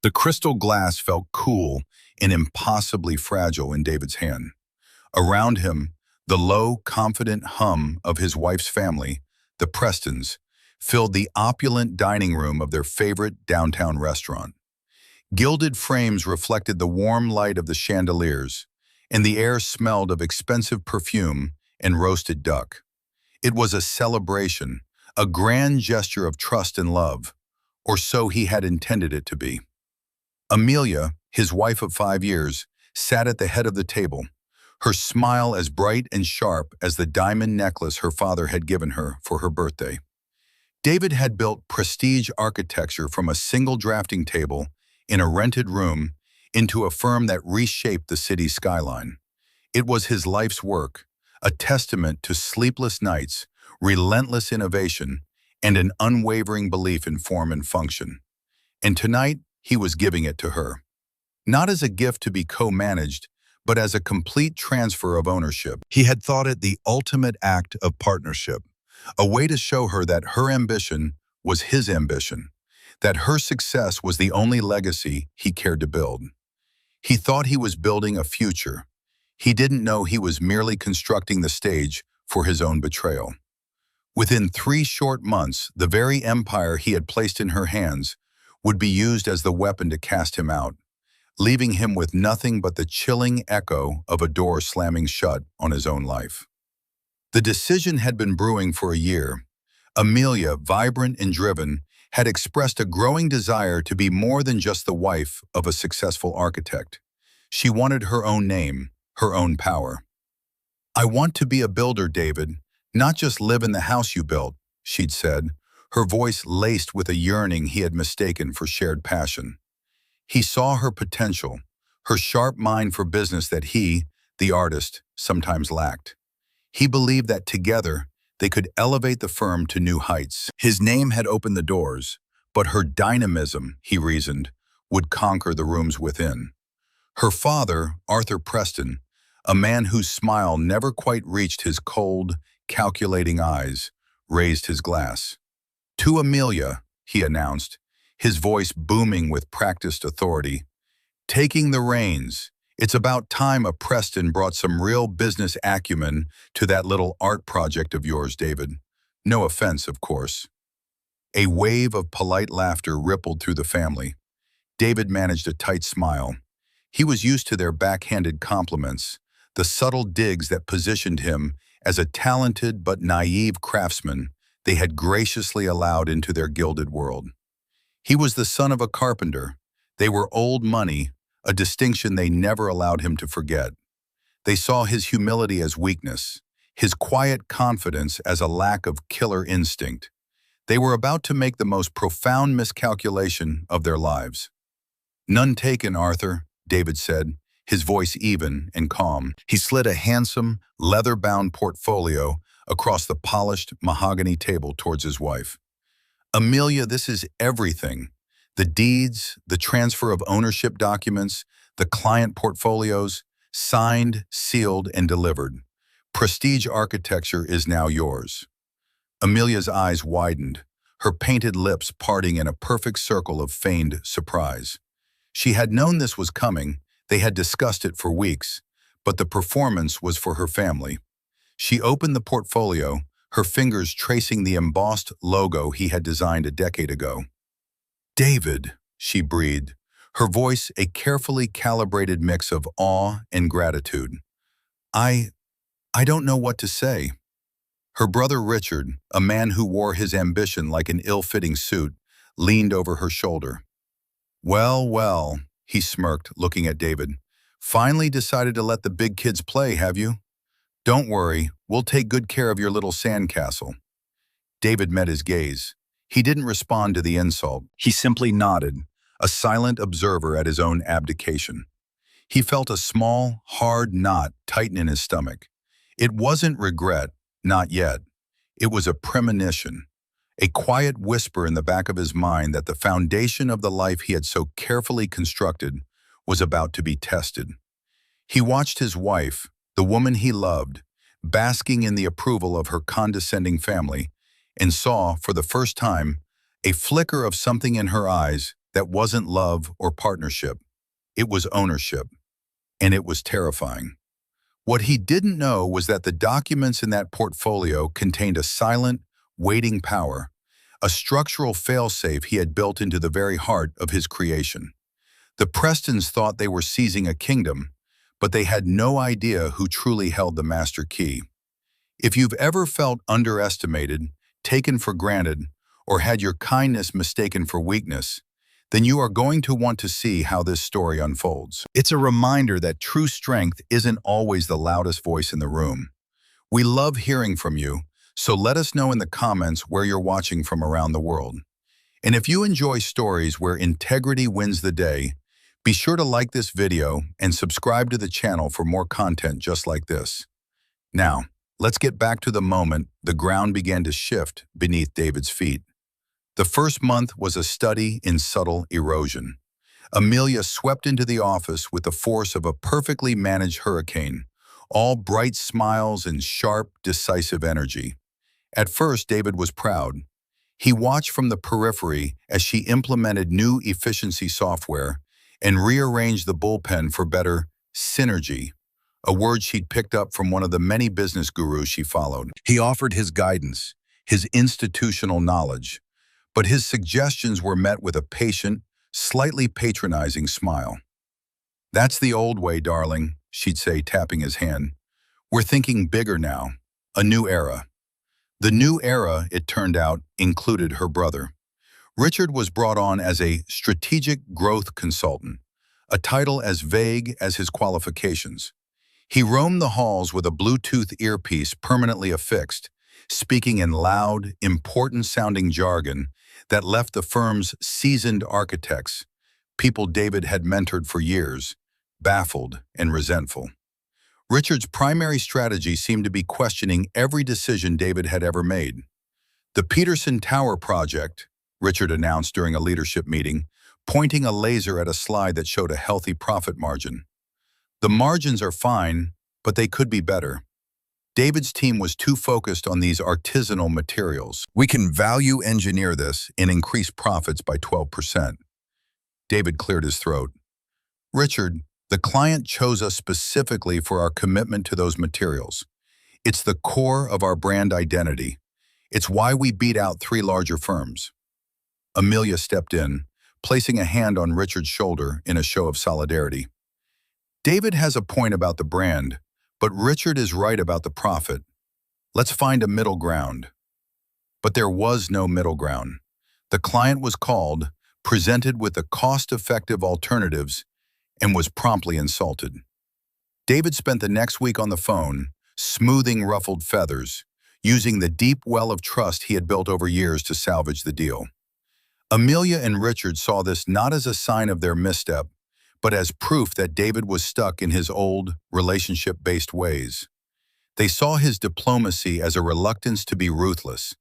The crystal glass felt cool and impossibly fragile in David's hand. Around him, the low, confident hum of his wife's family, the Prestons, filled the opulent dining room of their favorite downtown restaurant. Gilded frames reflected the warm light of the chandeliers, and the air smelled of expensive perfume and roasted duck. It was a celebration, a grand gesture of trust and love, or so he had intended it to be. Amelia, his wife of 5 years, sat at the head of the table, her smile as bright and sharp as the diamond necklace her father had given her for her birthday. David had built prestige architecture from a single drafting table in a rented room into a firm that reshaped the city's skyline. It was his life's work, a testament to sleepless nights, relentless innovation, and an unwavering belief in form and function. And tonight, he was giving it to her. Not as a gift to be co-managed, but as a complete transfer of ownership. He had thought it the ultimate act of partnership, a way to show her that her ambition was his ambition, that her success was the only legacy he cared to build. He thought he was building a future. He didn't know he was merely constructing the stage for his own betrayal. Within 3 short months, the very empire he had placed in her hands would be used as the weapon to cast him out, leaving him with nothing but the chilling echo of a door slamming shut on his own life. The decision had been brewing for a year. Amelia, vibrant and driven, had expressed a growing desire to be more than just the wife of a successful architect. She wanted her own name, her own power. "I want to be a builder, David, not just live in the house you built," she'd said, her voice laced with a yearning he had mistaken for shared passion. He saw her potential, her sharp mind for business that he, the artist, sometimes lacked. He believed that together, they could elevate the firm to new heights. His name had opened the doors, but her dynamism, he reasoned, would conquer the rooms within. Her father, Arthur Preston, a man whose smile never quite reached his cold, calculating eyes, raised his glass. "To Amelia," he announced, his voice booming with practiced authority, "taking the reins. It's about time a Preston brought some real business acumen to that little art project of yours, David. No offense, of course." A wave of polite laughter rippled through the family. David managed a tight smile. He was used to their backhanded compliments, the subtle digs that positioned him as a talented but naive craftsman they had graciously allowed into their gilded world. He was the son of a carpenter. They were old money, a distinction they never allowed him to forget. They saw his humility as weakness, his quiet confidence as a lack of killer instinct. They were about to make the most profound miscalculation of their lives. "None taken, Arthur," David said, his voice even and calm. He slid a handsome, leather-bound portfolio across the polished mahogany table towards his wife. "Amelia, this is everything. The deeds, the transfer of ownership documents, the client portfolios, signed, sealed, and delivered. Prestige architecture is now yours." Amelia's eyes widened, her painted lips parting in a perfect circle of feigned surprise. She had known this was coming, they had discussed it for weeks, but the performance was for her family. She opened the portfolio, her fingers tracing the embossed logo he had designed a decade ago. "David," she breathed, her voice a carefully calibrated mix of awe and gratitude. I don't know what to say." Her brother Richard, a man who wore his ambition like an ill-fitting suit, leaned over her shoulder. "Well, well," he smirked, looking at David. "Finally decided to let the big kids play, have you? Don't worry, we'll take good care of your little sandcastle." David met his gaze. He didn't respond to the insult. He simply nodded, a silent observer at his own abdication. He felt a small, hard knot tighten in his stomach. It wasn't regret, not yet. It was a premonition, a quiet whisper in the back of his mind that the foundation of the life he had so carefully constructed was about to be tested. He watched his wife, the woman he loved, basking in the approval of her condescending family, and saw, for the first time, a flicker of something in her eyes that wasn't love or partnership. It was ownership, and it was terrifying. What he didn't know was that the documents in that portfolio contained a silent, waiting power, a structural failsafe he had built into the very heart of his creation. The Prestons thought they were seizing a kingdom, but they had no idea who truly held the master key. If you've ever felt underestimated, taken for granted, or had your kindness mistaken for weakness, then you are going to want to see how this story unfolds. It's a reminder that true strength isn't always the loudest voice in the room. We love hearing from you, so let us know in the comments where you're watching from around the world. And if you enjoy stories where integrity wins the day, be sure to like this video and subscribe to the channel for more content just like this. Now, let's get back to the moment the ground began to shift beneath David's feet. The first month was a study in subtle erosion. Amelia swept into the office with the force of a perfectly managed hurricane, all bright smiles and sharp, decisive energy. At first, David was proud. He watched from the periphery as she implemented new efficiency software and rearranged the bullpen for better synergy, a word she'd picked up from one of the many business gurus she followed. He offered his guidance, his institutional knowledge, but his suggestions were met with a patient, slightly patronizing smile. "That's the old way, darling," she'd say, tapping his hand. "We're thinking bigger now, a new era." The new era, it turned out, included her brother. Richard was brought on as a strategic growth consultant, a title as vague as his qualifications. He roamed the halls with a Bluetooth earpiece permanently affixed, speaking in loud, important-sounding jargon that left the firm's seasoned architects, people David had mentored for years, baffled and resentful. Richard's primary strategy seemed to be questioning every decision David had ever made. "The Peterson Tower project," Richard announced during a leadership meeting, pointing a laser at a slide that showed a healthy profit margin. "The margins are fine, but they could be better." David's team was too focused on these artisanal materials. "We can value engineer this and increase profits by 12%. David cleared his throat. "Richard, the client chose us specifically for our commitment to those materials. It's the core of our brand identity. It's why we beat out 3 larger firms." Amelia stepped in, placing a hand on Richard's shoulder in a show of solidarity. "David has a point about the brand, but Richard is right about the profit. Let's find a middle ground." But there was no middle ground. The client was called, presented with the cost-effective alternatives, and was promptly insulted. David spent the next week on the phone, smoothing ruffled feathers, using the deep well of trust he had built over years to salvage the deal. Amelia and Richard saw this not as a sign of their misstep, but as proof that David was stuck in his old, relationship-based ways. They saw his diplomacy as a reluctance to be ruthless,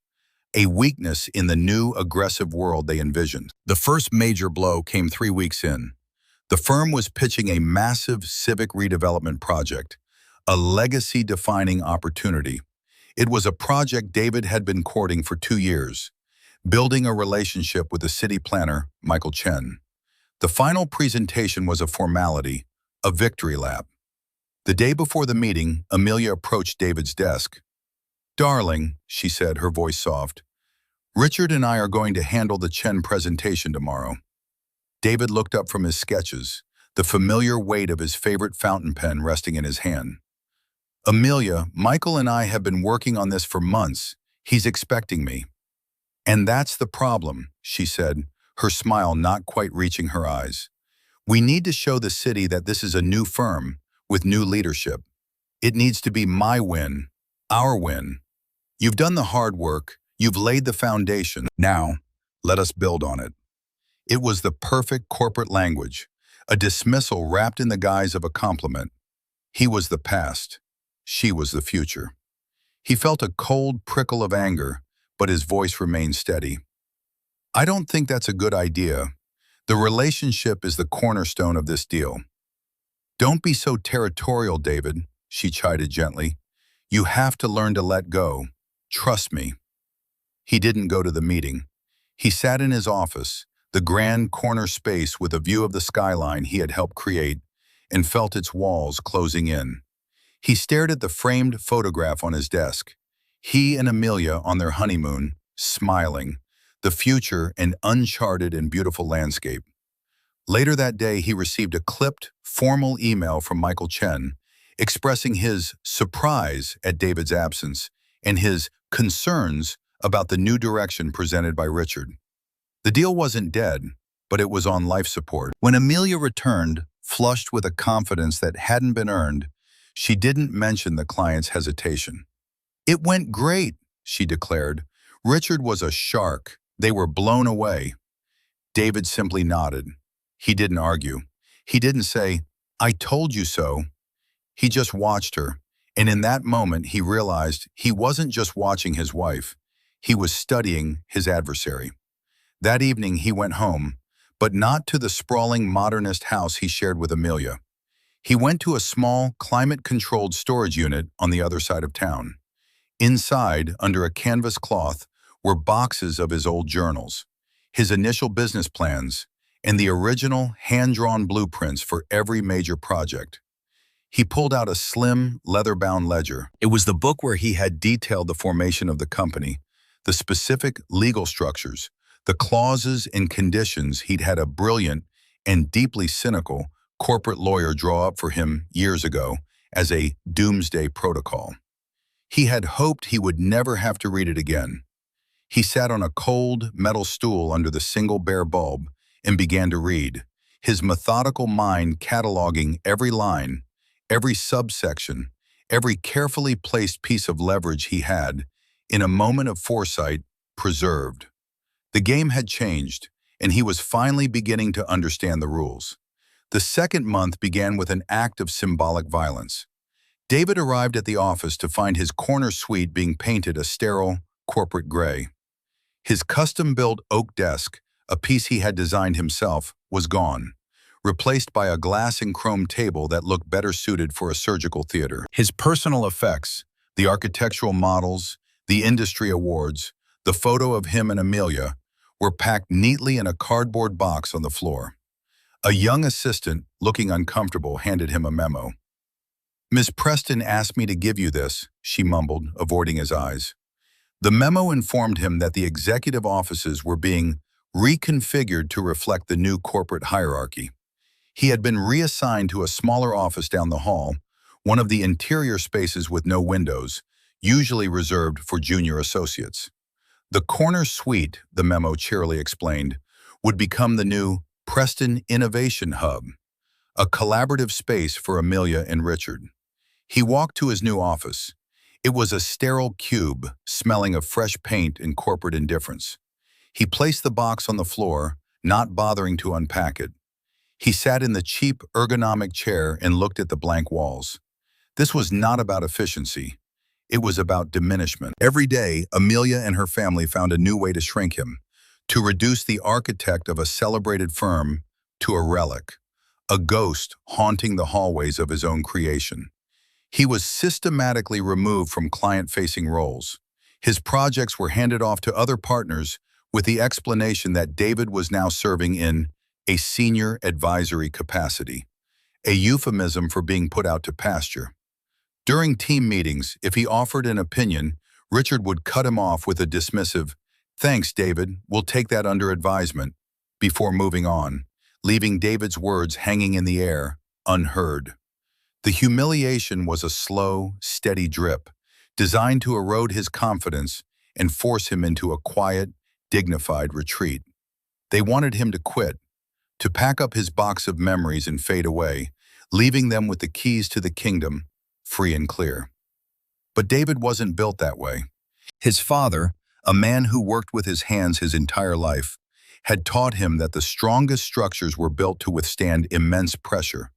a weakness in the new, aggressive world they envisioned. The first major blow came 3 weeks in. The firm was pitching a massive civic redevelopment project, a legacy-defining opportunity. It was a project David had been courting for 2 years, building a relationship with the city planner, Michael Chen. The final presentation was a formality, a victory lap. The day before the meeting, Amelia approached David's desk. "Darling," she said, her voice soft, "Richard and I are going to handle the Chen presentation tomorrow." David looked up from his sketches, the familiar weight of his favorite fountain pen resting in his hand. "Amelia, Michael and I have been working on this for months. He's expecting me." "And that's the problem," she said, her smile not quite reaching her eyes. "We need to show the city that this is a new firm with new leadership. It needs to be my win, our win. You've done the hard work, you've laid the foundation. Now, let us build on it." It was the perfect corporate language, a dismissal wrapped in the guise of a compliment. He was the past, she was the future. He felt a cold prickle of anger, but his voice remained steady. "I don't think that's a good idea. The relationship is the cornerstone of this deal." "Don't be so territorial, David," she chided gently. "You have to learn to let go. Trust me." He didn't go to the meeting. He sat in his office, the grand corner space with a view of the skyline he had helped create, and felt its walls closing in. He stared at the framed photograph on his desk. He and Amelia on their honeymoon, smiling, the future an uncharted and beautiful landscape. Later that day, he received a clipped, formal email from Michael Chen expressing his surprise at David's absence and his concerns about the new direction presented by Richard. The deal wasn't dead, but it was on life support. When Amelia returned, flushed with a confidence that hadn't been earned, she didn't mention the client's hesitation. "It went great," she declared. "Richard was a shark. They were blown away." David simply nodded. He didn't argue. He didn't say, "I told you so." He just watched her, and in that moment he realized he wasn't just watching his wife. He was studying his adversary. That evening he went home, but not to the sprawling modernist house he shared with Amelia. He went to a small, climate-controlled storage unit on the other side of town. Inside, under a canvas cloth, were boxes of his old journals, his initial business plans, and the original hand-drawn blueprints for every major project. He pulled out a slim, leather-bound ledger. It was the book where he had detailed the formation of the company, the specific legal structures, the clauses and conditions he'd had a brilliant and deeply cynical corporate lawyer draw up for him years ago as a doomsday protocol. He had hoped he would never have to read it again. He sat on a cold, metal stool under the single bare bulb and began to read, his methodical mind cataloging every line, every subsection, every carefully placed piece of leverage he had, in a moment of foresight, preserved. The game had changed, and he was finally beginning to understand the rules. The second month began with an act of symbolic violence. David arrived at the office to find his corner suite being painted a sterile, corporate gray. His custom-built oak desk, a piece he had designed himself, was gone, replaced by a glass and chrome table that looked better suited for a surgical theater. His personal effects, the architectural models, the industry awards, the photo of him and Amelia, were packed neatly in a cardboard box on the floor. A young assistant, looking uncomfortable, handed him a memo. "Miss Preston asked me to give you this," she mumbled, avoiding his eyes. The memo informed him that the executive offices were being reconfigured to reflect the new corporate hierarchy. He had been reassigned to a smaller office down the hall, one of the interior spaces with no windows, usually reserved for junior associates. The corner suite, the memo cheerily explained, would become the new Preston Innovation Hub, a collaborative space for Amelia and Richard. He walked to his new office. It was a sterile cube, smelling of fresh paint and corporate indifference. He placed the box on the floor, not bothering to unpack it. He sat in the cheap, ergonomic chair and looked at the blank walls. This was not about efficiency. It was about diminishment. Every day, Amelia and her family found a new way to shrink him, to reduce the architect of a celebrated firm to a relic, a ghost haunting the hallways of his own creation. He was systematically removed from client-facing roles. His projects were handed off to other partners with the explanation that David was now serving in a senior advisory capacity, a euphemism for being put out to pasture. During team meetings, if he offered an opinion, Richard would cut him off with a dismissive, "Thanks, David, we'll take that under advisement," before moving on, leaving David's words hanging in the air, unheard. The humiliation was a slow, steady drip, designed to erode his confidence and force him into a quiet, dignified retreat. They wanted him to quit, to pack up his box of memories and fade away, leaving them with the keys to the kingdom, free and clear. But David wasn't built that way. His father, a man who worked with his hands his entire life, had taught him that the strongest structures were built to withstand immense pressure,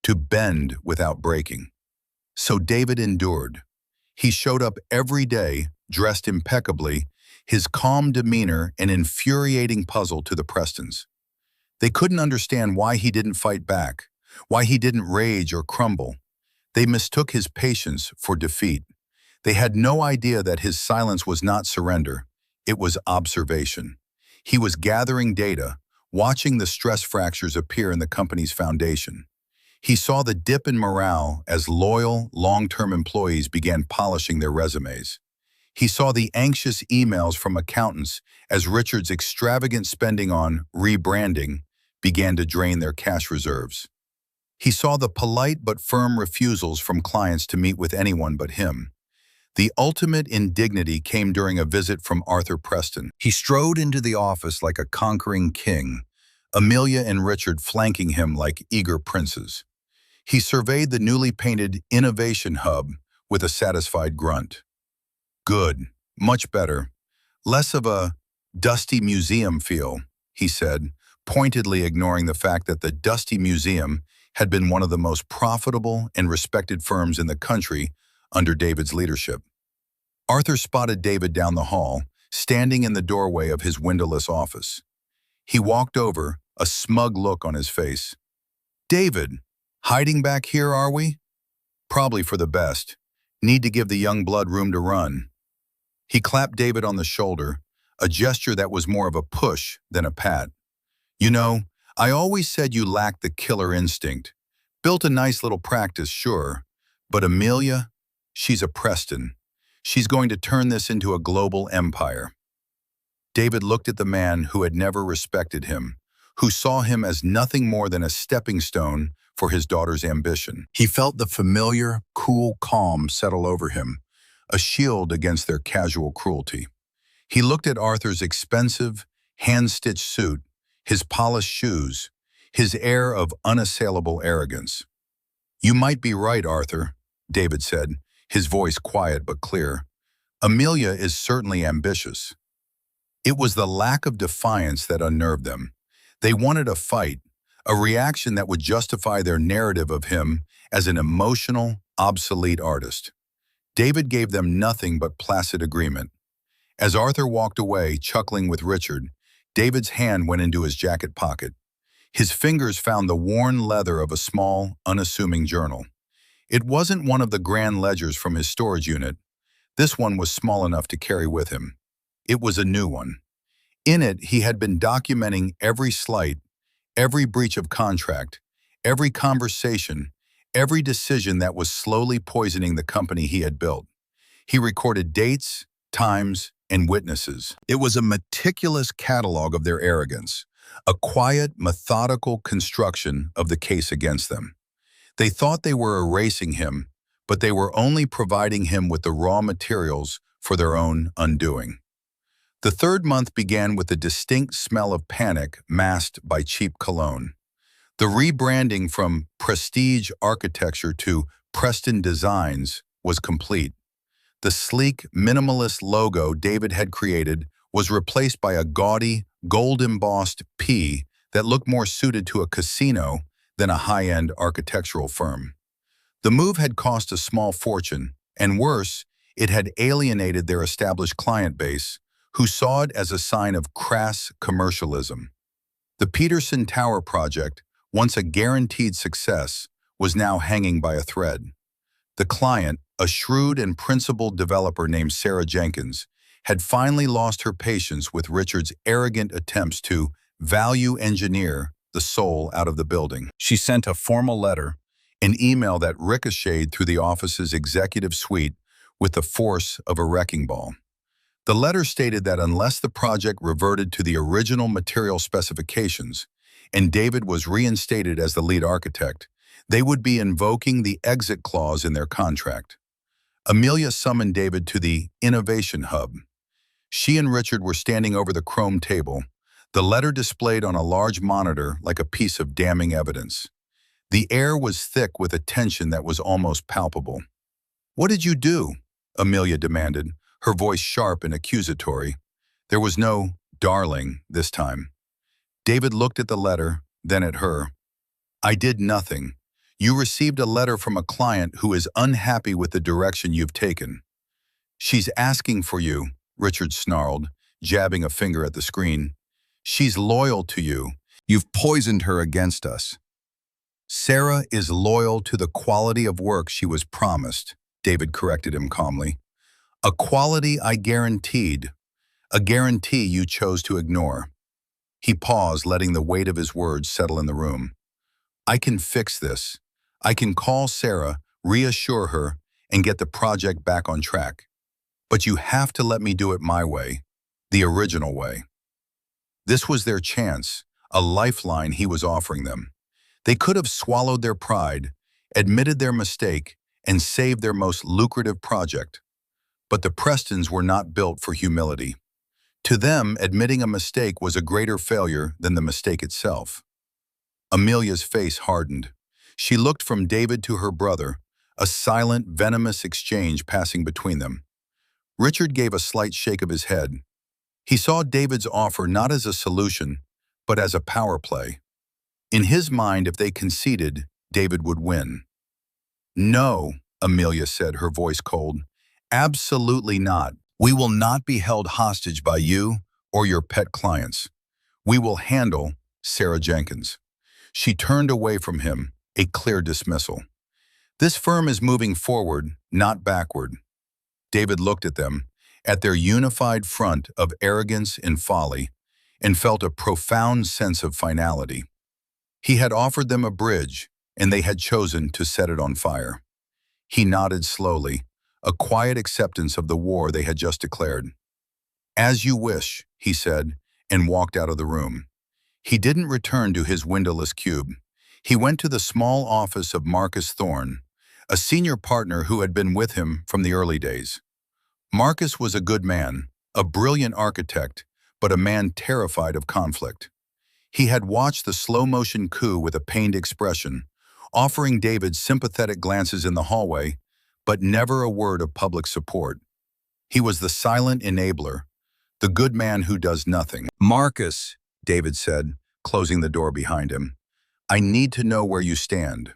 to bend without breaking. So David endured. He showed up every day, dressed impeccably, his calm demeanor an infuriating puzzle to the Prestons. They couldn't understand why he didn't fight back, why he didn't rage or crumble. They mistook his patience for defeat. They had no idea that his silence was not surrender, it was observation. He was gathering data, watching the stress fractures appear in the company's foundation. He saw the dip in morale as loyal, long-term employees began polishing their resumes. He saw the anxious emails from accountants as Richard's extravagant spending on rebranding began to drain their cash reserves. He saw the polite but firm refusals from clients to meet with anyone but him. The ultimate indignity came during a visit from Arthur Preston. He strode into the office like a conquering king, Amelia and Richard flanking him like eager princes. He surveyed the newly painted Innovation Hub with a satisfied grunt. Good, much better. Less of a dusty museum feel, he said, pointedly ignoring the fact that the dusty museum had been one of the most profitable and respected firms in the country under David's leadership. Arthur spotted David down the hall, standing in the doorway of his windowless office. He walked over, a smug look on his face. "David, hiding back here, are we?" "Probably for the best. Need to give the young blood room to run." He clapped David on the shoulder, a gesture that was more of a push than a pat. "You know, I always said you lacked the killer instinct. Built a nice little practice, sure. But Amelia, she's a Preston. She's going to turn this into a global empire." David looked at the man who had never respected him, who saw him as nothing more than a stepping stone for his daughter's ambition. He felt the familiar, cool calm settle over him, a shield against their casual cruelty. He looked at Arthur's expensive, hand-stitched suit, his polished shoes, his air of unassailable arrogance. "You might be right, Arthur," David said, his voice quiet but clear. "Amelia is certainly ambitious." It was the lack of defiance that unnerved them. They wanted a fight, a reaction that would justify their narrative of him as an emotional, obsolete artist. David gave them nothing but placid agreement. As Arthur walked away, chuckling with Richard, David's hand went into his jacket pocket. His fingers found the worn leather of a small, unassuming journal. It wasn't one of the grand ledgers from his storage unit. This one was small enough to carry with him. It was a new one. In it, he had been documenting every slight, every breach of contract, every conversation, every decision that was slowly poisoning the company he had built. He recorded dates, times, and witnesses. It was a meticulous catalog of their arrogance, a quiet, methodical construction of the case against them. They thought they were erasing him, but they were only providing him with the raw materials for their own undoing. The third month began with a distinct smell of panic masked by cheap cologne. The rebranding from Prestige Architecture to Preston Designs was complete. The sleek, minimalist logo David had created was replaced by a gaudy, gold-embossed P that looked more suited to a casino than a high-end architectural firm. The move had cost a small fortune, and worse, it had alienated their established client base, who saw it as a sign of crass commercialism. The Peterson Tower project, once a guaranteed success, was now hanging by a thread. The client, a shrewd and principled developer named Sarah Jenkins, had finally lost her patience with Richard's arrogant attempts to value engineer the soul out of the building. She sent a formal letter, an email that ricocheted through the office's executive suite with the force of a wrecking ball. The letter stated that unless the project reverted to the original material specifications and David was reinstated as the lead architect, they would be invoking the exit clause in their contract. Amelia summoned David to the Innovation Hub. She and Richard were standing over the chrome table, the letter displayed on a large monitor like a piece of damning evidence. The air was thick with a tension that was almost palpable. "What did you do?" Amelia demanded, her voice sharp and accusatory. There was no "darling" this time. David looked at the letter, then at her. "I did nothing. You received a letter from a client who is unhappy with the direction you've taken." "She's asking for you," Richard snarled, jabbing a finger at the screen. "She's loyal to you. You've poisoned her against us." "Sarah is loyal to the quality of work she was promised," David corrected him calmly. "A quality I guaranteed, a guarantee you chose to ignore." He paused, letting the weight of his words settle in the room. I can fix this. I can call Sarah, reassure her, and get the project back on track. But you have to let me do it my way, the original way. This was their chance, a lifeline he was offering them. They could have swallowed their pride, admitted their mistake, and saved their most lucrative project. But the Prestons were not built for humility. To them, admitting a mistake was a greater failure than the mistake itself. Amelia's face hardened. She looked from David to her brother, a silent, venomous exchange passing between them. Richard gave a slight shake of his head. He saw David's offer not as a solution, but as a power play. In his mind, if they conceded, David would win. No, Amelia said, her voice cold. Absolutely not. We will not be held hostage by you or your pet clients. We will handle Sarah Jenkins. She turned away from him, a clear dismissal. This firm is moving forward, not backward. David looked at them, at their unified front of arrogance and folly, and felt a profound sense of finality. He had offered them a bridge, and they had chosen to set it on fire. He nodded slowly, a quiet acceptance of the war they had just declared. As you wish, he said, and walked out of the room. He didn't return to his windowless cube. He went to the small office of Marcus Thorne, a senior partner who had been with him from the early days. Marcus was a good man, a brilliant architect, but a man terrified of conflict. He had watched the slow-motion coup with a pained expression, offering David sympathetic glances in the hallway, but never a word of public support. He was the silent enabler, the good man who does nothing. Marcus, David said, closing the door behind him, I need to know where you stand.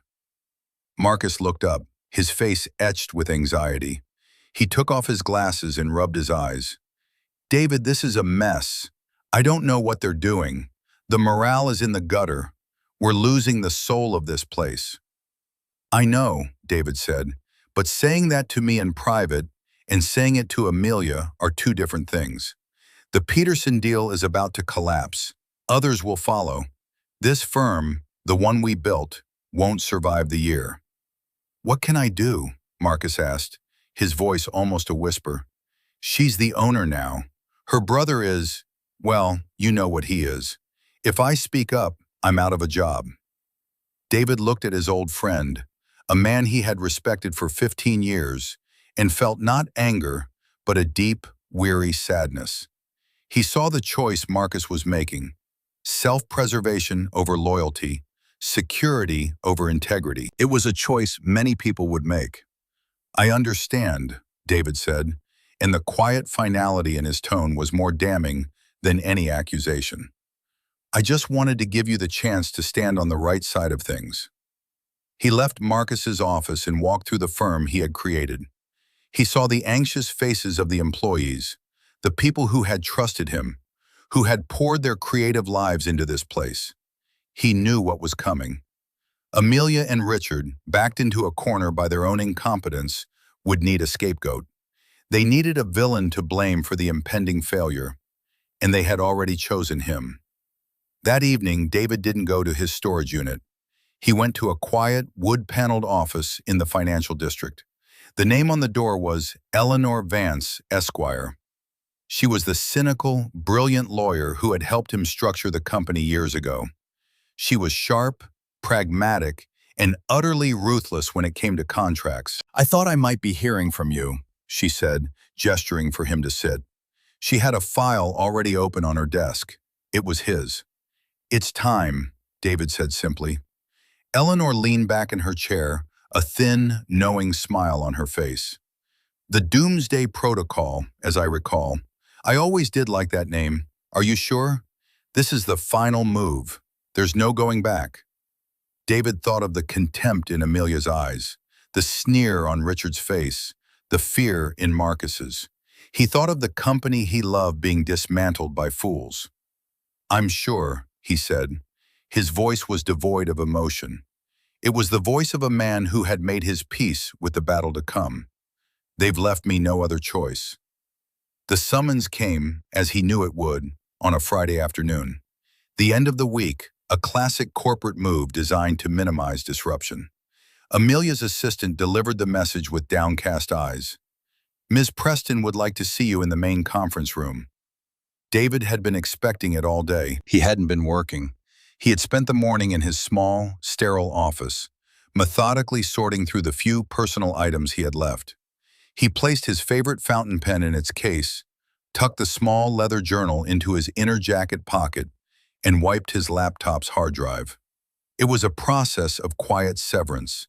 Marcus looked up, his face etched with anxiety. He took off his glasses and rubbed his eyes. David, this is a mess. I don't know what they're doing. The morale is in the gutter. We're losing the soul of this place. I know, David said, but saying that to me in private and saying it to Amelia are two different things. The Peterson deal is about to collapse. Others will follow. This firm, the one we built, won't survive the year. What can I do? Marcus asked, his voice almost a whisper. She's the owner now. Her brother is, well, you know what he is. If I speak up, I'm out of a job. David looked at his old friend, a man he had respected for 15 years, and felt not anger, but a deep, weary sadness. He saw the choice Marcus was making: self-preservation over loyalty, security over integrity. It was a choice many people would make. I understand, David said, and the quiet finality in his tone was more damning than any accusation. I just wanted to give you the chance to stand on the right side of things. He left Marcus's office and walked through the firm he had created. He saw the anxious faces of the employees, the people who had trusted him, who had poured their creative lives into this place. He knew what was coming. Amelia and Richard, backed into a corner by their own incompetence, would need a scapegoat. They needed a villain to blame for the impending failure, and they had already chosen him. That evening, David didn't go to his storage unit. He went to a quiet, wood-paneled office in the financial district. The name on the door was Eleanor Vance, Esquire. She was the cynical, brilliant lawyer who had helped him structure the company years ago. She was sharp, pragmatic, and utterly ruthless when it came to contracts. I thought I might be hearing from you, she said, gesturing for him to sit. She had a file already open on her desk. It was his. It's time, David said simply. Eleanor leaned back in her chair, a thin, knowing smile on her face. The Doomsday Protocol, as I recall. I always did like that name. Are you sure? This is the final move. There's no going back. David thought of the contempt in Amelia's eyes, the sneer on Richard's face, the fear in Marcus's. He thought of the company he loved being dismantled by fools. I'm sure, he said. His voice was devoid of emotion. It was the voice of a man who had made his peace with the battle to come. They've left me no other choice. The summons came, as he knew it would, on a Friday afternoon. The end of the week, a classic corporate move designed to minimize disruption. Amelia's assistant delivered the message with downcast eyes. Ms. Preston would like to see you in the main conference room. David had been expecting it all day. He hadn't been working. He had spent the morning in his small, sterile office, methodically sorting through the few personal items he had left. He placed his favorite fountain pen in its case, tucked the small leather journal into his inner jacket pocket, and wiped his laptop's hard drive. It was a process of quiet severance,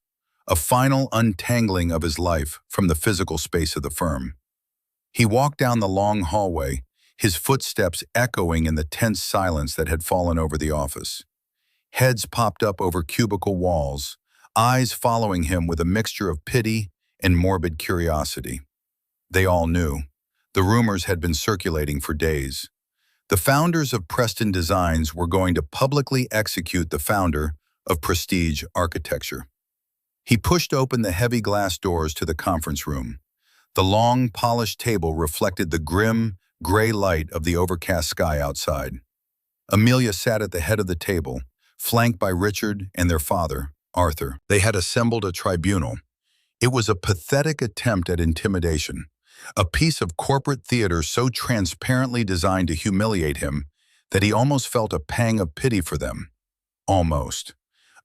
a final untangling of his life from the physical space of the firm. He walked down the long hallway, his footsteps echoing in the tense silence that had fallen over the office. Heads popped up over cubicle walls, eyes following him with a mixture of pity and morbid curiosity. They all knew. The rumors had been circulating for days. The founders of Preston Designs were going to publicly execute the founder of Prestige Architecture. He pushed open the heavy glass doors to the conference room. The long, polished table reflected the grim, gray light of the overcast sky outside. Amelia sat at the head of the table, flanked by Richard and their father, Arthur. They had assembled a tribunal. It was a pathetic attempt at intimidation, a piece of corporate theater so transparently designed to humiliate him that he almost felt a pang of pity for them. Almost.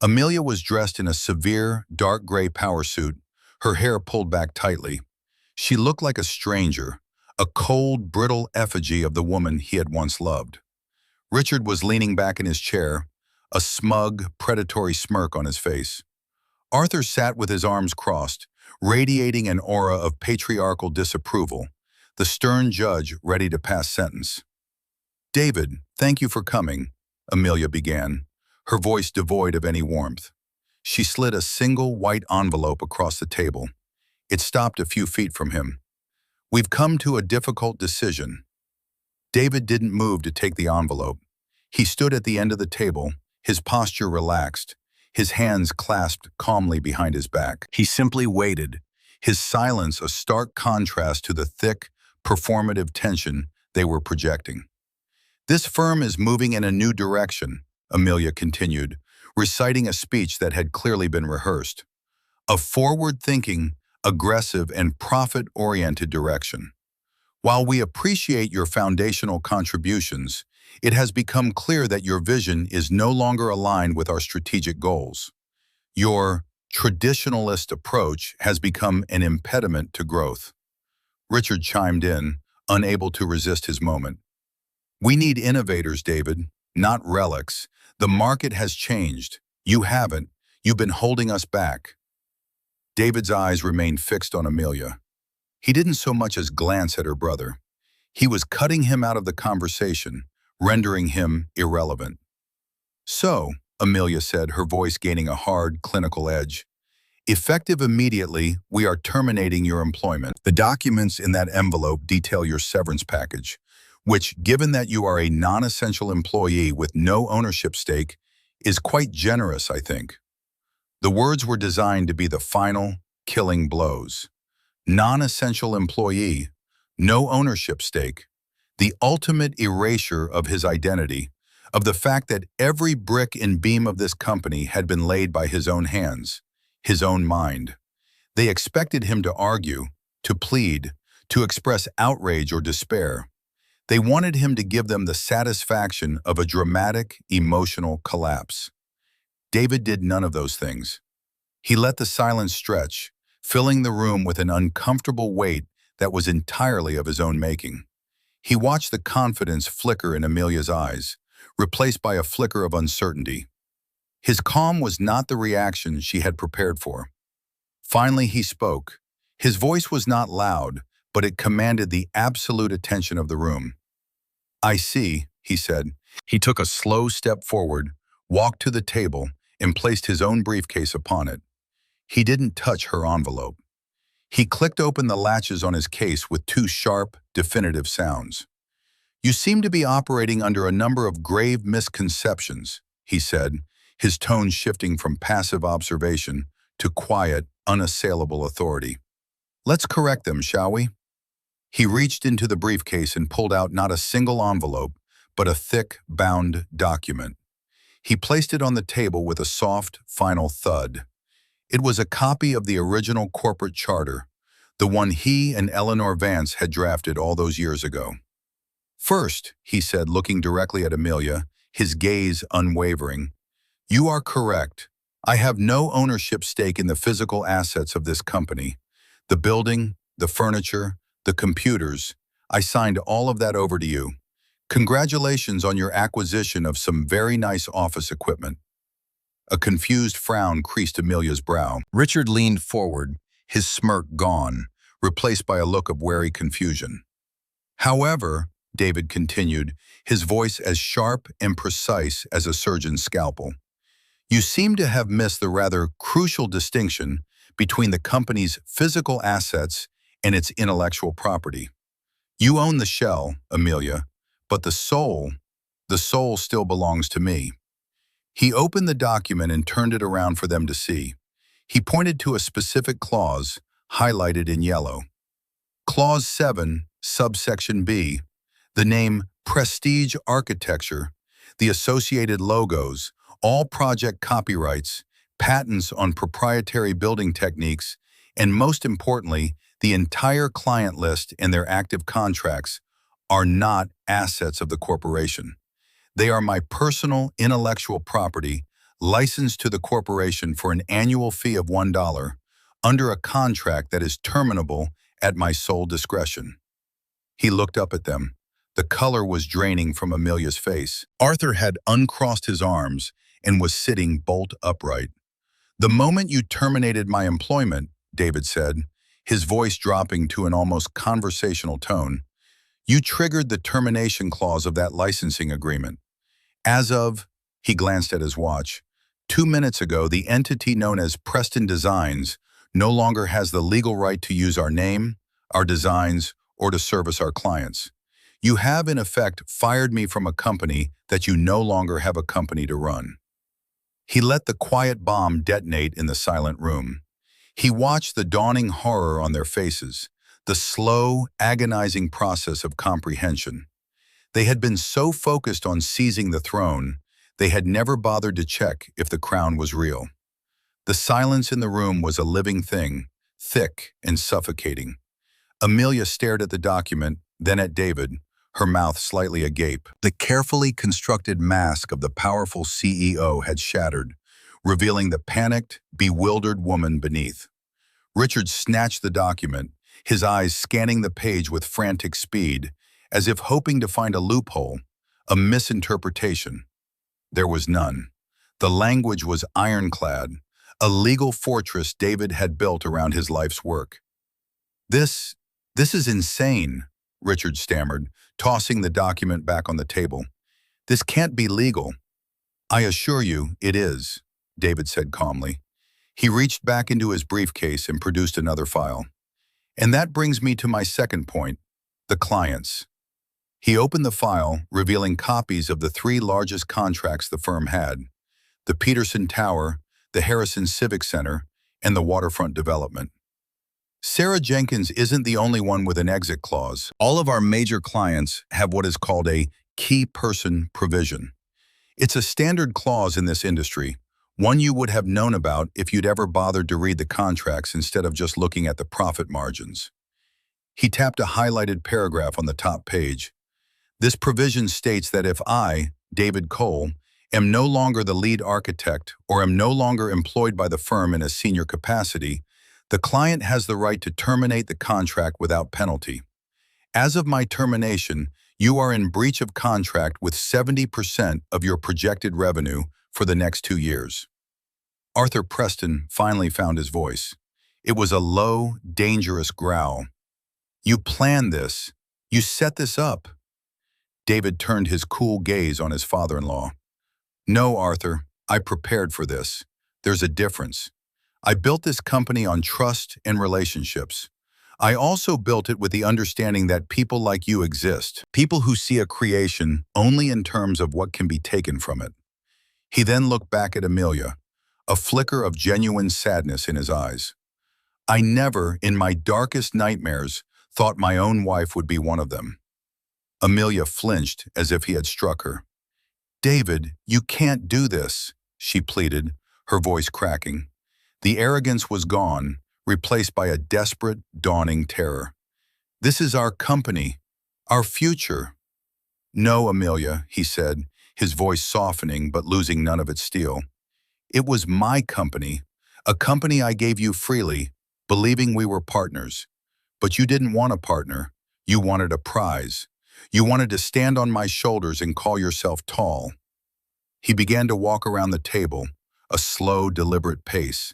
Amelia was dressed in a severe, dark gray power suit, her hair pulled back tightly. She looked like a stranger, a cold, brittle effigy of the woman he had once loved. Richard was leaning back in his chair, a smug, predatory smirk on his face. Arthur sat with his arms crossed, radiating an aura of patriarchal disapproval, the stern judge ready to pass sentence. "David, thank you for coming," Amelia began, her voice devoid of any warmth. She slid a single white envelope across the table. It stopped a few feet from him. "We've come to a difficult decision." David didn't move to take the envelope. He stood at the end of the table, his posture relaxed, his hands clasped calmly behind his back. He simply waited, his silence a stark contrast to the thick, performative tension they were projecting. "This firm is moving in a new direction," Amelia continued, reciting a speech that had clearly been rehearsed. "A forward-thinking, aggressive, and profit-oriented direction. While we appreciate your foundational contributions, it has become clear that your vision is no longer aligned with our strategic goals. Your traditionalist approach has become an impediment to growth." Richard chimed in, unable to resist his moment. "We need innovators, David, not relics. The market has changed. You haven't. You've been holding us back." David's eyes remained fixed on Amelia. He didn't so much as glance at her brother. He was cutting him out of the conversation, rendering him irrelevant. "So," Amelia said, her voice gaining a hard, clinical edge, "effective immediately, we are terminating your employment. The documents in that envelope detail your severance package, which, given that you are a non-essential employee with no ownership stake, is quite generous, I think." The words were designed to be the final, killing blows. Non-essential employee, no ownership stake, the ultimate erasure of his identity, of the fact that every brick and beam of this company had been laid by his own hands, his own mind. They expected him to argue, to plead, to express outrage or despair. They wanted him to give them the satisfaction of a dramatic, emotional collapse. David did none of those things. He let the silence stretch, filling the room with an uncomfortable weight that was entirely of his own making. He watched the confidence flicker in Amelia's eyes, replaced by a flicker of uncertainty. His calm was not the reaction she had prepared for. Finally, he spoke. His voice was not loud, but it commanded the absolute attention of the room. "I see," he said. He took a slow step forward, walked to the table, and placed his own briefcase upon it. He didn't touch her envelope. He clicked open the latches on his case with two sharp, definitive sounds. "You seem to be operating under a number of grave misconceptions," he said, his tone shifting from passive observation to quiet, unassailable authority. "Let's correct them, shall we?" He reached into the briefcase and pulled out not a single envelope, but a thick, bound document. He placed it on the table with a soft, final thud. It was a copy of the original corporate charter, the one he and Eleanor Vance had drafted all those years ago. "First," he said, looking directly at Amelia, his gaze unwavering, "you are correct. I have no ownership stake in the physical assets of this company. The building, the furniture, the computers, I signed all of that over to you. Congratulations on your acquisition of some very nice office equipment." A confused frown creased Amelia's brow. Richard leaned forward, his smirk gone, replaced by a look of wary confusion. "However," David continued, his voice as sharp and precise as a surgeon's scalpel, "you seem to have missed the rather crucial distinction between the company's physical assets and its intellectual property. You own the shell, Amelia, but the soul still belongs to me." He opened the document and turned it around for them to see. He pointed to a specific clause, highlighted in yellow. Clause 7, subsection B, the name Prestige Architecture, the associated logos, all project copyrights, patents on proprietary building techniques, and most importantly, the entire client list and their active contracts are not assets of the corporation. They are my personal intellectual property, licensed to the corporation for an annual fee of $1, under a contract that is terminable at my sole discretion. He looked up at them. The color was draining from Amelia's face. Arthur had uncrossed his arms and was sitting bolt upright. "The moment you terminated my employment," David said, his voice dropping to an almost conversational tone, "you triggered the termination clause of that licensing agreement. As of," he glanced at his watch, "2 minutes ago, the entity known as Preston Designs no longer has the legal right to use our name, our designs, or to service our clients. You have, in effect, fired me from a company that you no longer have a company to run." He let the quiet bomb detonate in the silent room. He watched the dawning horror on their faces, the slow, agonizing process of comprehension. They had been so focused on seizing the throne, they had never bothered to check if the crown was real. The silence in the room was a living thing, thick and suffocating. Amelia stared at the document, then at David, her mouth slightly agape. The carefully constructed mask of the powerful CEO had shattered, revealing the panicked, bewildered woman beneath. Richard snatched the document, his eyes scanning the page with frantic speed, as if hoping to find a loophole, a misinterpretation. There was none. The language was ironclad, a legal fortress David had built around his life's work. This is insane," Richard stammered, tossing the document back on the table. "This can't be legal." "I assure you, it is," David said calmly. He reached back into his briefcase and produced another file. "And that brings me to my second point, the clients." He opened the file, revealing copies of the 3 largest contracts the firm had: the Peterson Tower, the Harrison Civic Center, and the waterfront development. "Sarah Jenkins isn't the only one with an exit clause. All of our major clients have what is called a key person provision. It's a standard clause in this industry, one you would have known about if you'd ever bothered to read the contracts instead of just looking at the profit margins." He tapped a highlighted paragraph on the top page. "This provision states that if I, David Cole, am no longer the lead architect or am no longer employed by the firm in a senior capacity, the client has the right to terminate the contract without penalty. As of my termination, you are in breach of contract with 70% of your projected revenue for the next 2 years." Arthur Preston finally found his voice. It was a low, dangerous growl. "You planned this. You set this up." David turned his cool gaze on his father-in-law. "No, Arthur, I prepared for this. There's a difference. I built this company on trust and relationships. I also built it with the understanding that people like you exist, people who see a creation only in terms of what can be taken from it." He then looked back at Amelia, a flicker of genuine sadness in his eyes. "I never, in my darkest nightmares, thought my own wife would be one of them." Amelia flinched as if he had struck her. "David, you can't do this," she pleaded, her voice cracking. The arrogance was gone, replaced by a desperate, dawning terror. "This is our company, our future." "No, Amelia," he said, his voice softening but losing none of its steel. "It was my company, a company I gave you freely, believing we were partners. But you didn't want a partner. You wanted a prize. You wanted to stand on my shoulders and call yourself tall." He began to walk around the table, a slow, deliberate pace.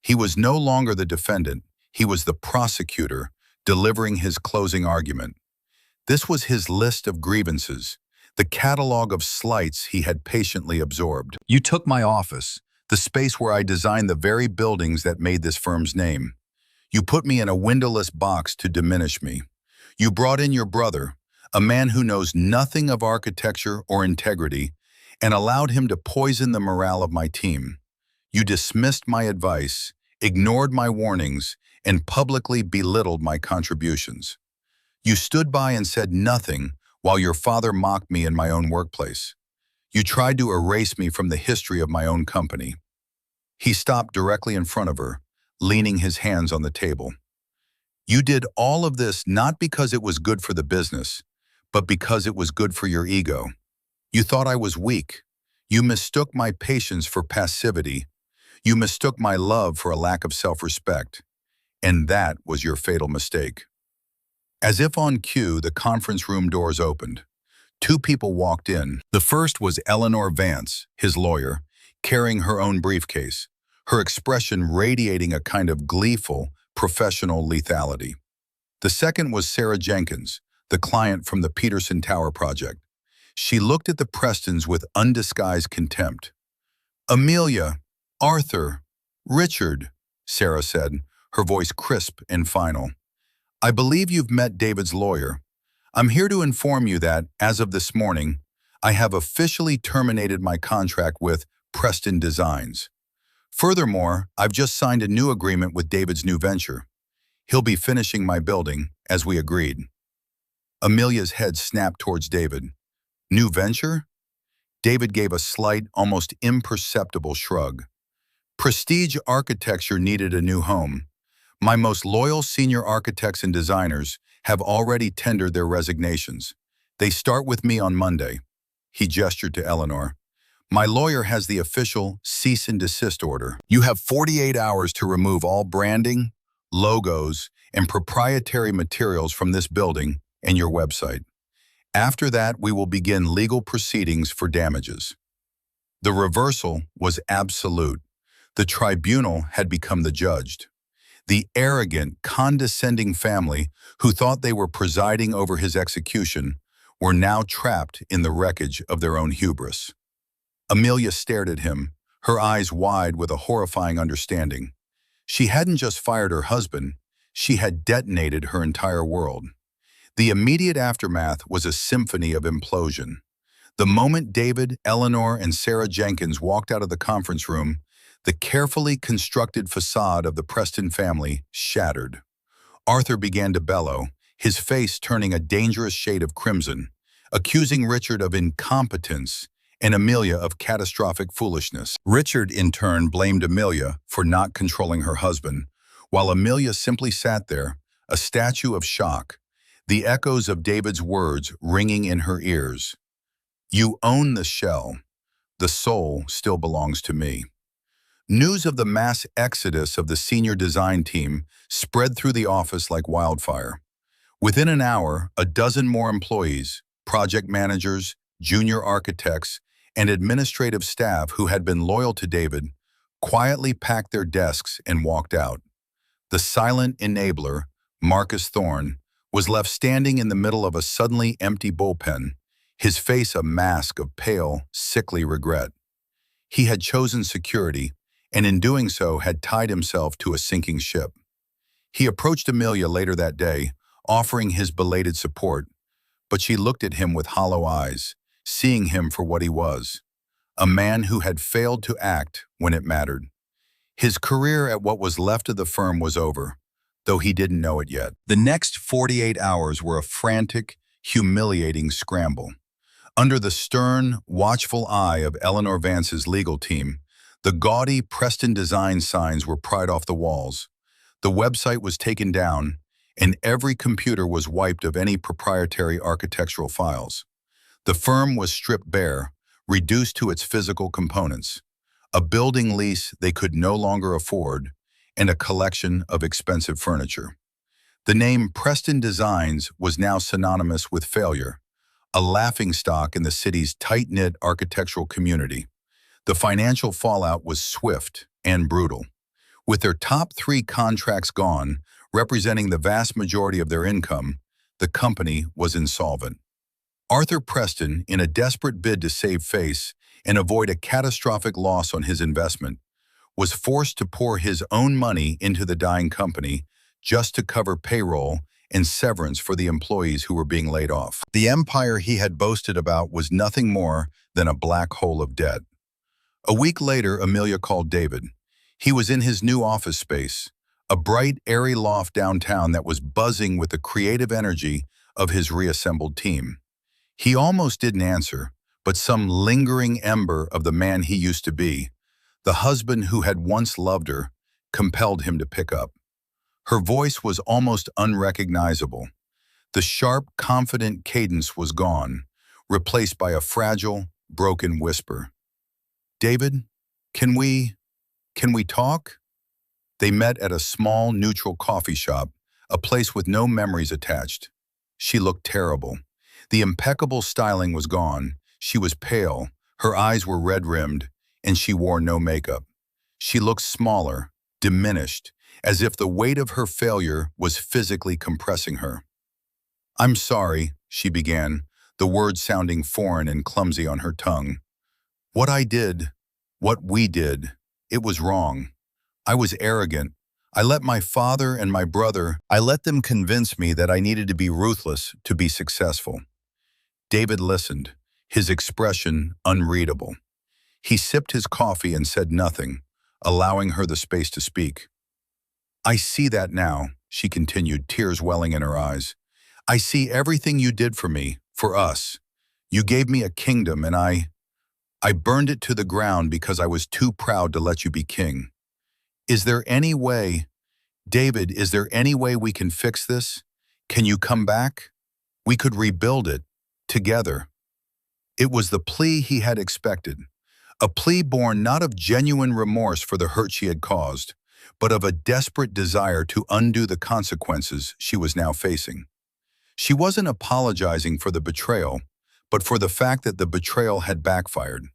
He was no longer the defendant. He was the prosecutor, delivering his closing argument. This was his list of grievances, the catalog of slights he had patiently absorbed. "You took my office, the space where I designed the very buildings that made this firm's name. You put me in a windowless box to diminish me. You brought in your brother, a man who knows nothing of architecture or integrity, and allowed him to poison the morale of my team. You dismissed my advice, ignored my warnings, and publicly belittled my contributions. You stood by and said nothing while your father mocked me in my own workplace. You tried to erase me from the history of my own company." He stopped directly in front of her, leaning his hands on the table. "You did all of this not because it was good for the business, but because it was good for your ego. You thought I was weak. You mistook my patience for passivity. You mistook my love for a lack of self-respect. And that was your fatal mistake." As if on cue, the conference room doors opened. Two people walked in. The first was Eleanor Vance, his lawyer, carrying her own briefcase, her expression radiating a kind of gleeful, professional lethality. The second was Sarah Jenkins, the client from the Peterson Tower project. She looked at the Prestons with undisguised contempt. "Amelia, Arthur, Richard," Sarah said, her voice crisp and final. "I believe you've met David's lawyer. I'm here to inform you that, as of this morning, I have officially terminated my contract with Preston Designs. Furthermore, I've just signed a new agreement with David's new venture. He'll be finishing my building, as we agreed." Amelia's head snapped towards David. "New venture?" David gave a slight, almost imperceptible shrug. "Prestige architecture needed a new home. My most loyal senior architects and designers have already tendered their resignations. They start with me on Monday." He gestured to Eleanor. "My lawyer has the official cease and desist order. You have 48 hours to remove all branding, logos, and proprietary materials from this building and your website. After that, we will begin legal proceedings for damages." The reversal was absolute. The tribunal had become the judged. The arrogant, condescending family who thought they were presiding over his execution were now trapped in the wreckage of their own hubris. Amelia stared at him, her eyes wide with a horrifying understanding. She hadn't just fired her husband, she had detonated her entire world. The immediate aftermath was a symphony of implosion. The moment David, Eleanor, and Sarah Jenkins walked out of the conference room, the carefully constructed facade of the Preston family shattered. Arthur began to bellow, his face turning a dangerous shade of crimson, accusing Richard of incompetence and Amelia of catastrophic foolishness. Richard, in turn, blamed Amelia for not controlling her husband, while Amelia simply sat there, a statue of shock, the echoes of David's words ringing in her ears. "You own the shell. The soul still belongs to me." News of the mass exodus of the senior design team spread through the office like wildfire. Within an hour, a dozen more employees, project managers, junior architects, and administrative staff who had been loyal to David quietly packed their desks and walked out. The silent enabler, Marcus Thorne, was left standing in the middle of a suddenly empty bullpen, his face a mask of pale, sickly regret. He had chosen security, and in doing so had tied himself to a sinking ship. He approached Amelia later that day, offering his belated support, but she looked at him with hollow eyes, seeing him for what he was, a man who had failed to act when it mattered. His career at what was left of the firm was over, though he didn't know it yet. The next 48 hours were a frantic, humiliating scramble. Under the stern, watchful eye of Eleanor Vance's legal team, the gaudy Preston design signs were pried off the walls. The website was taken down, and every computer was wiped of any proprietary architectural files. The firm was stripped bare, reduced to its physical components, a building lease they could no longer afford, and a collection of expensive furniture. The name Preston Designs was now synonymous with failure, a laughingstock in the city's tight-knit architectural community. The financial fallout was swift and brutal. With their top 3 contracts gone, representing the vast majority of their income, the company was insolvent. Arthur Preston, in a desperate bid to save face and avoid a catastrophic loss on his investment, was forced to pour his own money into the dying company just to cover payroll and severance for the employees who were being laid off. The empire he had boasted about was nothing more than a black hole of debt. A week later, Amelia called David. He was in his new office space, a bright, airy loft downtown that was buzzing with the creative energy of his reassembled team. He almost didn't answer, but some lingering ember of the man he used to be, the husband who had once loved her, compelled him to pick up. Her voice was almost unrecognizable. The sharp, confident cadence was gone, replaced by a fragile, broken whisper. "David, can we talk?" They met at a small, neutral coffee shop, a place with no memories attached. She looked terrible. The impeccable styling was gone. She was pale, her eyes were red-rimmed, and she wore no makeup. She looked smaller, diminished, as if the weight of her failure was physically compressing her. "I'm sorry," she began, the words sounding foreign and clumsy on her tongue. "What I did, what we did, it was wrong. I was arrogant. I let my father and my brother, I let them convince me that I needed to be ruthless to be successful." David listened, his expression unreadable. He sipped his coffee and said nothing, allowing her the space to speak. "I see that now," she continued, tears welling in her eyes. "I see everything you did for me, for us. You gave me a kingdom, and I burned it to the ground because I was too proud to let you be king. Is there any way, David, is there any way we can fix this? Can you come back? We could rebuild it, together." It was the plea he had expected, a plea born not of genuine remorse for the hurt she had caused, but of a desperate desire to undo the consequences she was now facing. She wasn't apologizing for the betrayal, but for the fact that the betrayal had backfired.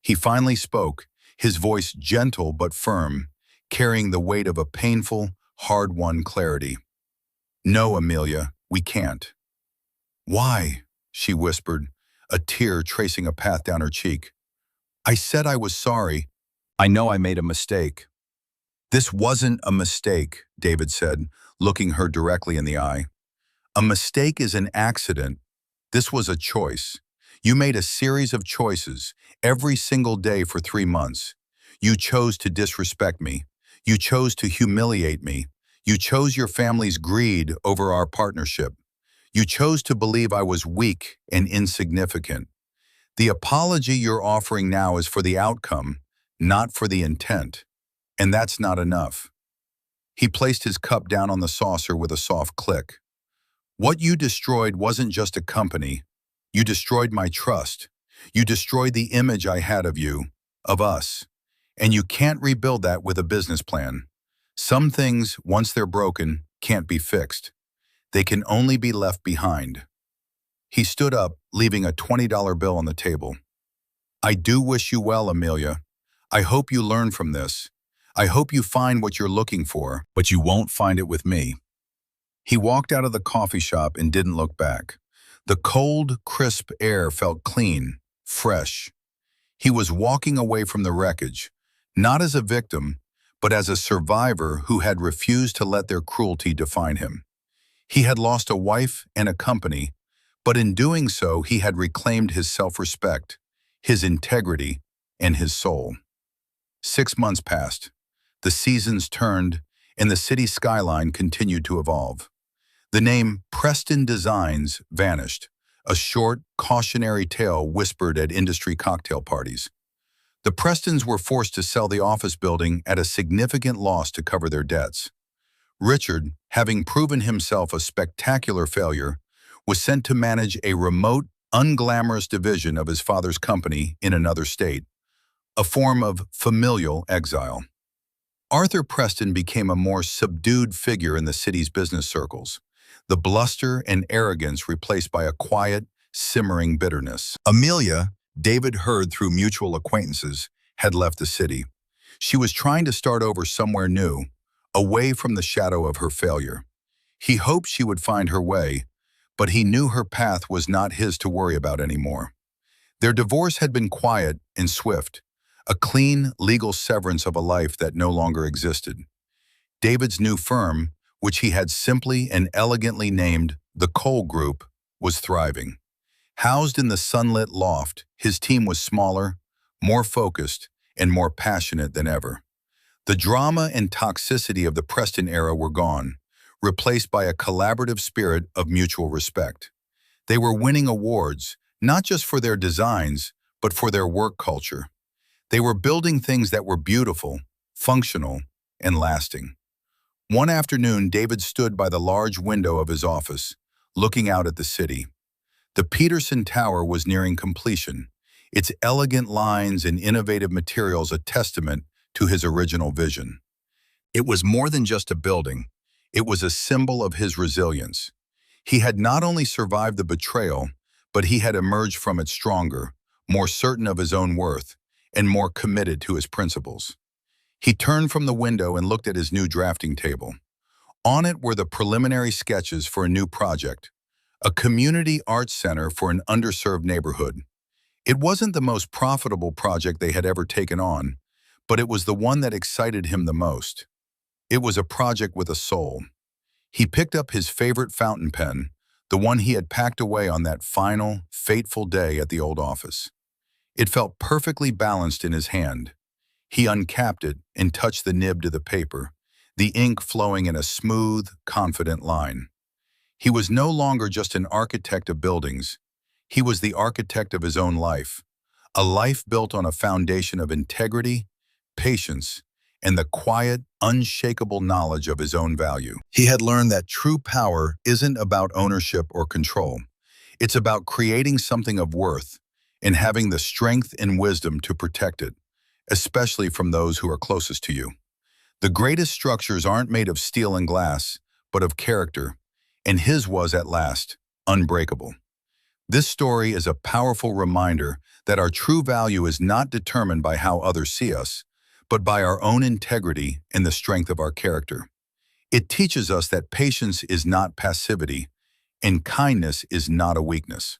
He finally spoke, his voice gentle but firm, carrying the weight of a painful, hard-won clarity. "No, Amelia, we can't." "Why?" she whispered, a tear tracing a path down her cheek. "I said I was sorry. I know I made a mistake." "This wasn't a mistake," David said, looking her directly in the eye. "A mistake is an accident. This was a choice. You made a series of choices, every single day for 3 months. You chose to disrespect me. You chose to humiliate me. You chose your family's greed over our partnership. You chose to believe I was weak and insignificant. The apology you're offering now is for the outcome, not for the intent. And that's not enough." He placed his cup down on the saucer with a soft click. "What you destroyed wasn't just a company. You destroyed my trust. You destroyed the image I had of you, of us. And you can't rebuild that with a business plan. Some things, once they're broken, can't be fixed. They can only be left behind." He stood up, leaving a $20 bill on the table. "I do wish you well, Amelia. I hope you learn from this. I hope you find what you're looking for, but you won't find it with me." He walked out of the coffee shop and didn't look back. The cold, crisp air felt clean, fresh. He was walking away from the wreckage, not as a victim, but as a survivor who had refused to let their cruelty define him. He had lost a wife and a company, but in doing so, he had reclaimed his self-respect, his integrity, and his soul. 6 months passed. The seasons turned, and the city skyline continued to evolve. The name Preston Designs vanished, a short, cautionary tale whispered at industry cocktail parties. The Prestons were forced to sell the office building at a significant loss to cover their debts. Richard, having proven himself a spectacular failure, was sent to manage a remote, unglamorous division of his father's company in another state, a form of familial exile. Arthur Preston became a more subdued figure in the city's business circles, the bluster and arrogance replaced by a quiet, simmering bitterness. Amelia, David heard through mutual acquaintances, had left the city. She was trying to start over somewhere new, away from the shadow of her failure. He hoped she would find her way, but he knew her path was not his to worry about anymore. Their divorce had been quiet and swift, a clean, legal severance of a life that no longer existed. David's new firm, which he had simply and elegantly named the Cole Group, was thriving. Housed in the sunlit loft, his team was smaller, more focused, and more passionate than ever. The drama and toxicity of the Preston era were gone, replaced by a collaborative spirit of mutual respect. They were winning awards, not just for their designs, but for their work culture. They were building things that were beautiful, functional, and lasting. One afternoon, David stood by the large window of his office, looking out at the city. The Peterson Tower was nearing completion, its elegant lines and innovative materials a testament to his original vision. It was more than just a building. It was a symbol of his resilience. He had not only survived the betrayal, but he had emerged from it stronger, more certain of his own worth, and more committed to his principles. He turned from the window and looked at his new drafting table. On it were the preliminary sketches for a new project, a community arts center for an underserved neighborhood. It wasn't the most profitable project they had ever taken on, but it was the one that excited him the most. It was a project with a soul. He picked up his favorite fountain pen, the one he had packed away on that final, fateful day at the old office. It felt perfectly balanced in his hand. He uncapped it and touched the nib to the paper, the ink flowing in a smooth, confident line. He was no longer just an architect of buildings. He was the architect of his own life, a life built on a foundation of integrity, patience, and the quiet, unshakable knowledge of his own value. He had learned that true power isn't about ownership or control. It's about creating something of worth and having the strength and wisdom to protect it, especially from those who are closest to you. The greatest structures aren't made of steel and glass, but of character, and his was at last unbreakable. This story is a powerful reminder that our true value is not determined by how others see us, but by our own integrity and the strength of our character. It teaches us that patience is not passivity, and kindness is not a weakness.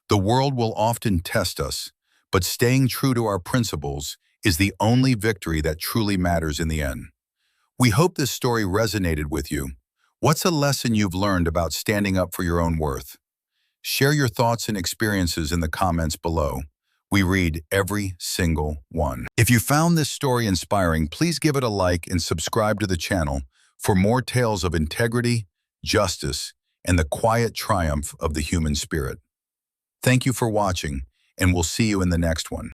The world will often test us, but staying true to our principles is the only victory that truly matters in the end. We hope this story resonated with you. What's a lesson you've learned about standing up for your own worth? Share your thoughts and experiences in the comments below. We read every single one. If you found this story inspiring, please give it a like and subscribe to the channel for more tales of integrity, justice, and the quiet triumph of the human spirit. Thank you for watching, and we'll see you in the next one.